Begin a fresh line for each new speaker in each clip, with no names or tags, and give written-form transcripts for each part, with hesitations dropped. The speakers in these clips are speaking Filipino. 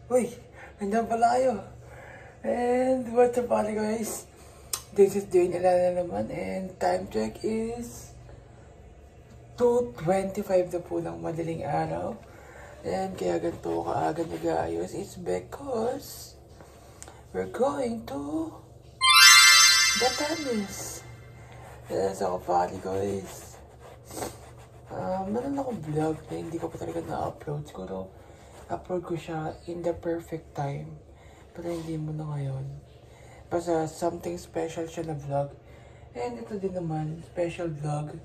Uy, nandiyan pala kayo. And what's up pala guys? This is Dwayne Alana naman and time check is 2:25 na po ng madaling araw. And kaya ganito kaaga nag-aayos is because we're going to Batanes. Yes, ako pala guys. Meron akong vlog na hindi ko pa talaga na-upload. Siguro upload ko siya in the perfect time. Pero hindi mo na ngayon. Basta something special siya na vlog. And ito din naman, special vlog.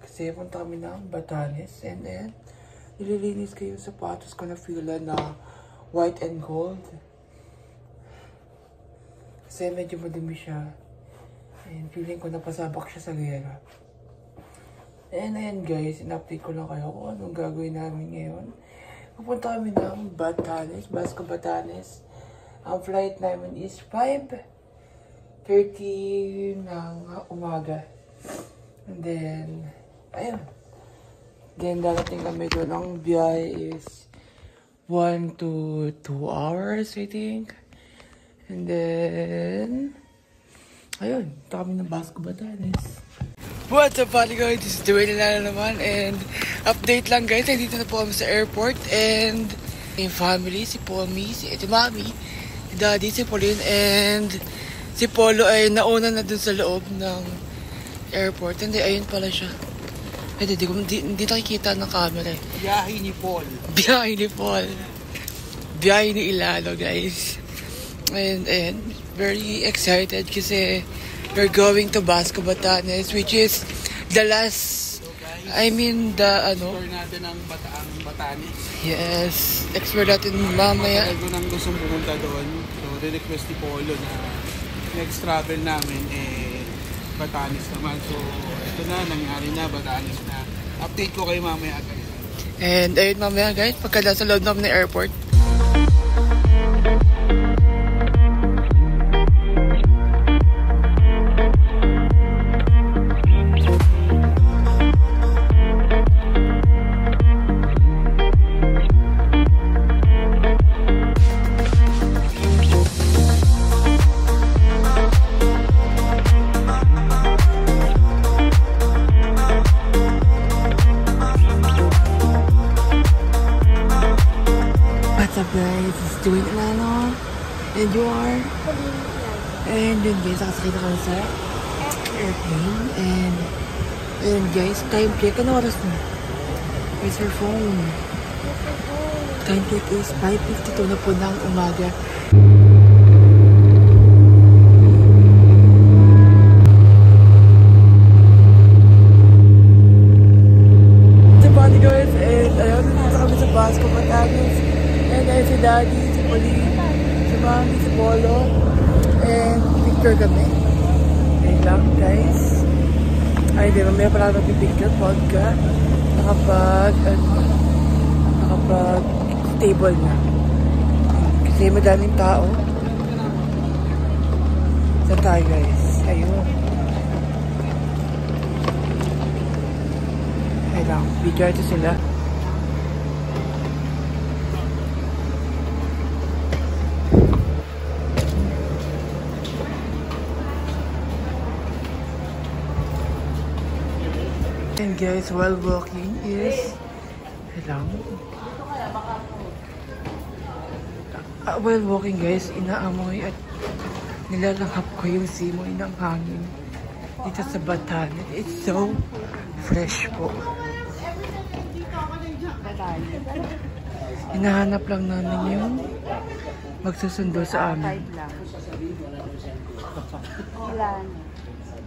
Kasi punta kami ng Batanes. And then, nililinis ko yung sapatos ko na fila na white and gold. Kasi medyo madumi siya. And feeling ko napasabak siya sa gera. And ayan guys, in-update ko lang kayo kung anong gagawin namin ngayon. Pupunta kami ng Batanes, Basco Batanes. Ang flight namin is 5:30 ng umaga. And then, ayun. Then darating kami doon. Ang biyahe is 1 to 2 hours, I think. And then, ayun, punta kami ng Basco Batanes. What's up, buddy guys? This is Dwayne Alana naman and update lang guys, nandito na po kami sa airport and yung family, si Pomi, si Mami, si Daddy, si Pauline and si Polo ay nauna na dun sa loob ng airport. Hindi, ayun pala siya. Hindi nakikita ng camera eh.
Biyahe ni Paul.
Biyahe ni Paul. Biyahe ni Ilalo guys. And very excited kasi we're going to Basco Batanes, which is the last,
Explore natin ang Batanes.
Yes, explore natin mamaya.
Matagal ko nang gustong pumunta doon. So, request ni Polo na next travel namin, Batanes naman. So, ito na, nangyari na, Batanes na. Update ko kayo mamaya agad.
And ayun mamaya guys, pagka nasa loob namin ng airport. What's up guys, it's Dwayne Alana and you are? And yun guys, nakasakay na kami sa airplane and guys, time check, ano oras na? Where's your phone? Time check is 5:52 na po ng umaga. What's up buddy guys, and ayun, nasa kami sa Basco Batanes. And ayun si Daddy, si Pauline, si Mami, si Polo. And picture kami. Ayun lang guys. Ay di, mamaya pala mag-picture pagka nakapag-stable na. Kasi madaming tao. Saan tayo guys? Ayun. Ayun lang, video ito sila. And guys, while walking is while walking guys, inaamoy at nilalangkap ko yung simoy ng hangin dito sa Batanes. It's so fresh po. Hinahanap lang namin yung magsusundo sa amin.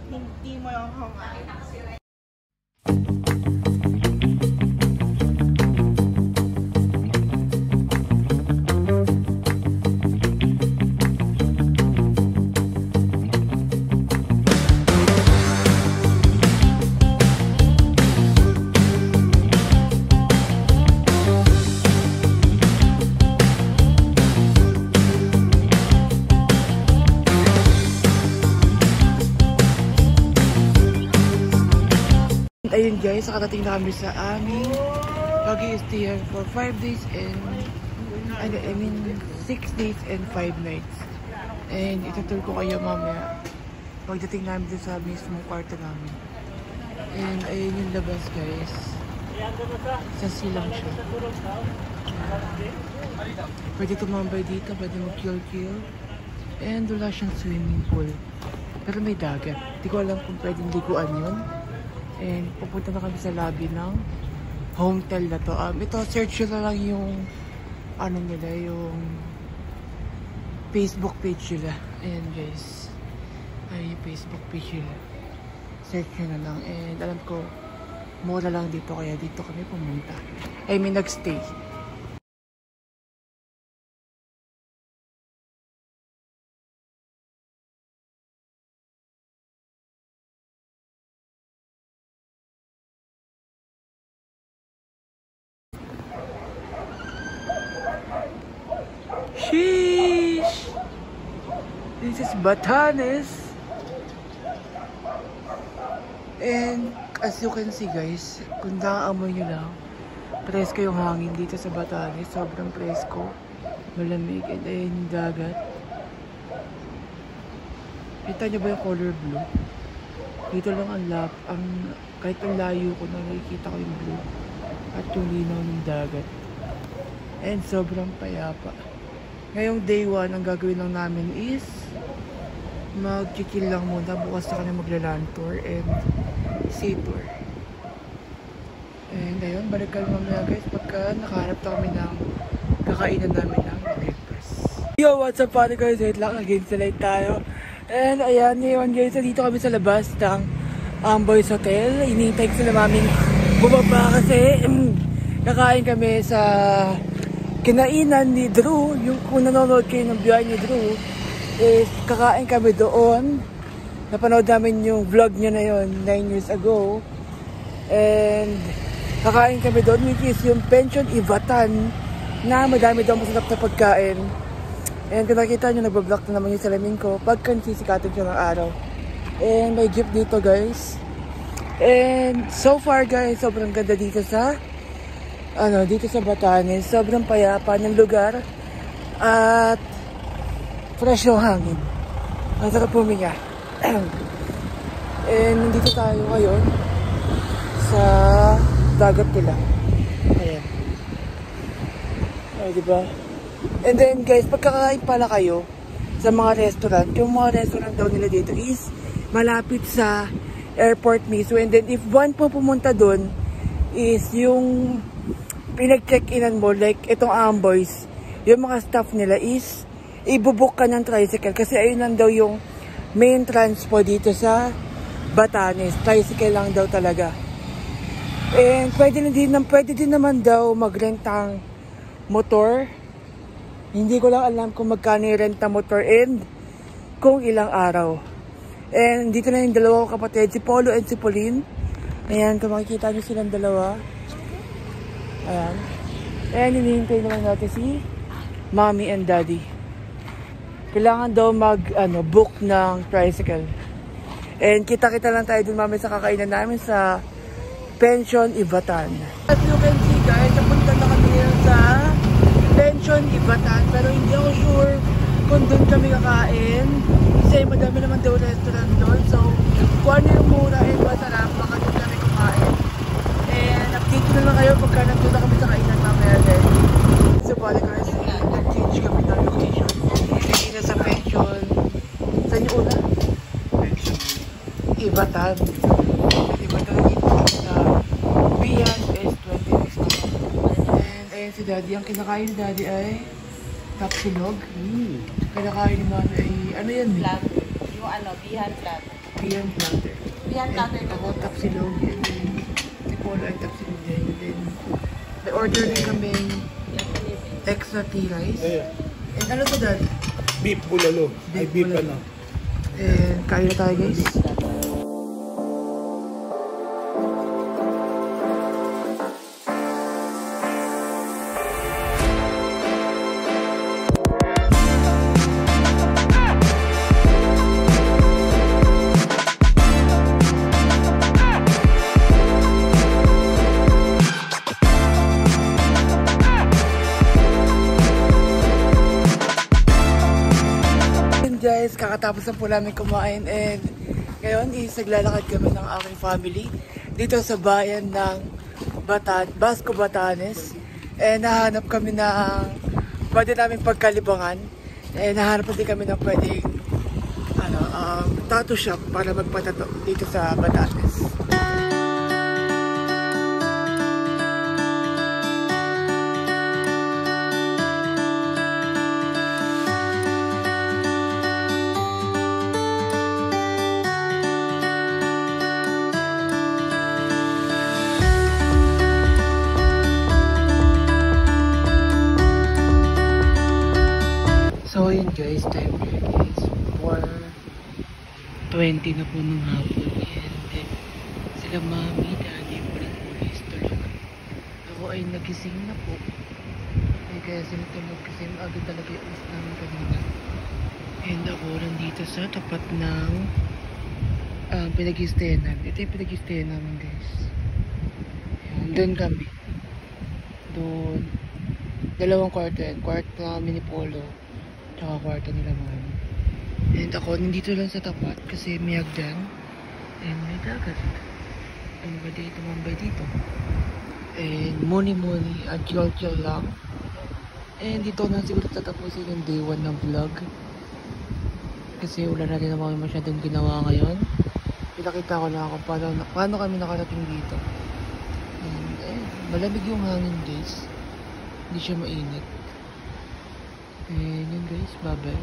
Hindi mo yung
Ayun guys, nakatating na kami sa aming pag-i-stay for 5 days and I mean 6 days and 5 nights. And itutur ko kayo mamaya pagdating namin dun sa mismong kwarto namin. And ayun yung labas guys. Sa silang siya. Pwede tumambay dito, pwede mag-kill. And wala siyang swimming pool. Pero may dagat. Hindi ko alam kung pwedeng liguan yun. And pupunta na kami sa lobby ng hotel na to. Ito, search nyo na lang yung ano nila, yung Facebook page nila. Ayan guys. Ay, yung Facebook page nila. Search nyo na lang. And alam ko, mura lang dito. Kaya dito kami pumunta. I mean, nagstay. Sheesh! This is Batanes. And as you can see guys, kung nakaamoy nyo lang, presko yung hangin dito sa Batanes. Sobrang presko. Malamig. And ayun yung dagat. Kita nyo ba yung color blue? Dito lang kahit ang layo ko, nakikita ko yung blue. At yung linaw ng dagat. And sobrang payapa. Ngayong day 1, ang gagawin lang namin is mag-chill lang muna. Bukas na kami magla-land tour and sea tour. And ayun, balik kami mamaya guys pagka nakaharap na kami ng kakainan namin ng breakfast. Yo, what's up pare guys? Wait lang, against the light tayo. And ayan, ngayon guys, dito kami sa labas ng Boys Hotel. Inintay ko sila maming bumaba kasi kakain kami sa kinainan ni Drew. Yung kung nanonood kayo ng biyahe ni Drew, is kakain kami doon. Napanood namin yung vlog niya na yun 9 years ago. And kakain kami doon, which is yung Pension Ivatan, na madami daw masarap na pagkain. And kung nakita nyo, nagbablock na naman yung salamin ko pagka sisikatan siya ng araw. And may jeep dito guys. And so far guys, sobrang ganda dito sa dito sa Batanes. Sobrang payapa ng lugar at fresh yung hangin. Ang sarap puminga. And nandito tayo ngayon sa dagat nila. Ayan. Ay, diba? And then guys, pagkakain pala kayo sa mga restaurant, yung mga restaurant daw nila dito is malapit sa airport mismo. And then if one po pumunta dun is yung pinag-check-inan mo, like itong Amboys, yung mga staff nila is ibubuk ka ng tricycle kasi ayun lang daw yung main transport dito sa Batanes. Tricycle lang daw talaga. And pwede din naman daw mag-rent ang motor. Hindi ko lang alam kung magkano yung rent ang motor and kung ilang araw. And dito na yung dalawa ko kapatid, si Polo and si Pauline. Ayan, kung makikita nyo silang dalawa. Ayan. And hinihintay naman natin si Mommy and Daddy. Kailangan daw book ng tricycle. And kita-kita lang tayo dun mamaya sa kakainan namin sa Pension Ivatan. As you can see guys, napunta na kami sa Pension Ivatan. Pero hindi ako sure kung dun kami kakain. Kasi madami naman daw restaurant doon. So, kung ano yung mura and masarap, baka dun kami kumain. And update ko na lang kayo pagka nandun na kami sa kainan mamaya din. So, balik guys, nag-change kami ng location. Hindi na sa Pension. Saan yung una? Ivatan. Ivatan dito sa Bian S20 next naman. And ayun si Daddy. Ang kinakain ni Daddy ay tapsilog. Kinakain ni Mami ay ano yan?
Platter. Yung Bihan platter.
Bian platter.
Bihan platter.
Ako tapsilog. Si Polo ay tapsilog din. Then may order din kami extra tea rice. And ano to Daddy?
Beef bulalo. Ay beef ano.
And kain na tayo guys. kakatapos na po namin kumain and ngayon naglalakad kami ng aking family dito sa bayan ng Basco, Batanes. And nahanap kami ng pwede namin pagkalibangan. And nahanap din kami ng pwedeng tattoo shop para magpatato dito sa Batanes. So yun guys, time is 4:20 na po ng hapon and sila mami, daddy, pa rin po guys tulog. Ako ay nagising na po. Kaya sinito nagising agad talaga yung oras namin kanina. And ako nandito sa tapat ng pinag-i-stayan namin. Ito yung pinag-i-stayan namin guys. Doon kami. Doon. Dalawang kwarto yan. Kwarto namin ni Polo. Tsaka kwarto nila mami. And ako nandito lang sa tapat kasi may hagdan. And may dagat. Ano ba dito? Mambay dito. And muni-muni at chill lang. And dito na siguro tatapusin yung day 1 ng vlog. Kasi wala natin naman masyadong ginawa ngayon. Pinakita ko lang kung paano kami nakarating dito. And malamig yung hangin guys. Hindi siya mainit. And yun guys, bye-bye.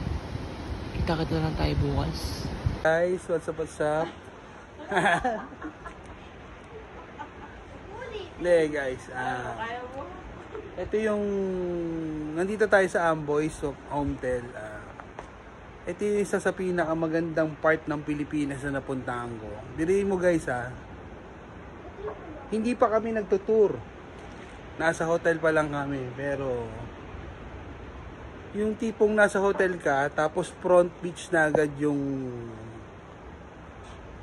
Kita-kita lang tayo bukas.
Guys, what's up? Guys, ito yung nandito tayo sa Amboy Hotel. Ito yung isa sa pinakamagandang part ng Pilipinas na napuntahan ko. Diriin mo guys hindi pa kami nagtutour. Nasa hotel pa lang kami, pero yung tipong nasa hotel ka tapos front beach na agad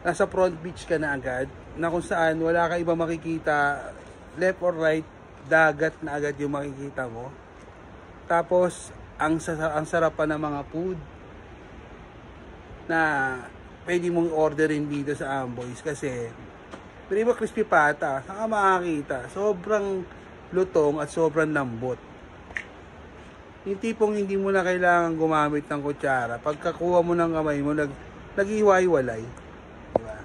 nasa front beach ka na agad, na kung saan wala ka iba makikita, left or right, dagat na agad yung makikita mo. Tapos ang sarap pa ng mga food na pwede mong orderin dito sa Amboys kasi primo crispy pata, saan ka makakita, sobrang lutong at sobrang lambot. Yung tipong hindi mo na kailangan gumamit ng kutsara. Pagkakuha mo ng kamay mo, nag-iwalay. Diba?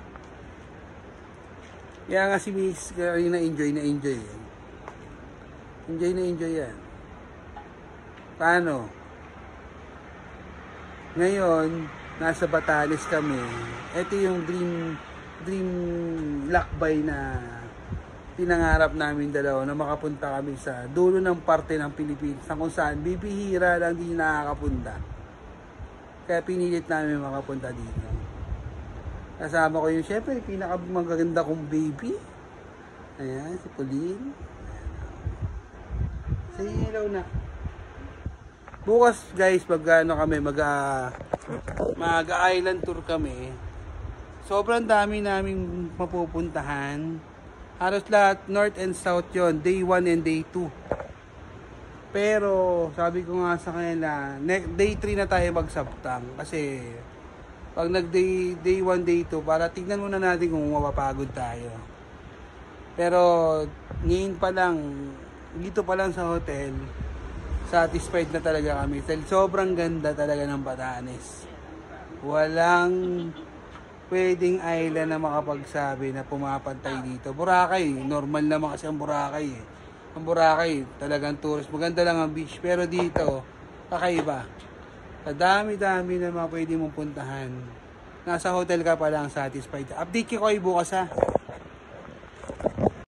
Kaya nga si Miss na-enjoy yan. Enjoy yan. Paano? Ngayon, nasa Batanes kami. Ito yung dream lakbay na pinangarap namin dalawa, na makapunta kami sa dulo ng parte ng Pilipinas kung saan bibihira lang din nakakapunta. Kaya pinilit namin makapunta dito. Kasama ko yung syempre pinakamaganda kong baby. Ayan, si Pauline. Say hello na. Bukas guys, mag-island tour kami. Sobrang dami naming mapupuntahan. Halos lahat North and South yon, day 1 and day 2. Pero sabi ko nga sa kanila, day 3 na tayo magsabtang. Kasi pag day 1, day 2, para tignan muna natin kung mapapagod tayo. Pero ngayon pa lang, dito pa lang sa hotel, satisfied na talaga kami. Sobrang ganda talaga ng Batanes. Walang pwedeng island na makapagsabi na pumapantay dito. Boracay, normal naman kasi ang Boracay. Ang Boracay, talagang tourist. Maganda lang ang beach. Pero dito, kakaiba. Kadami-dami na mga pwede mong puntahan. Nasa hotel ka pa lang satisfied. Update ko kayo bukas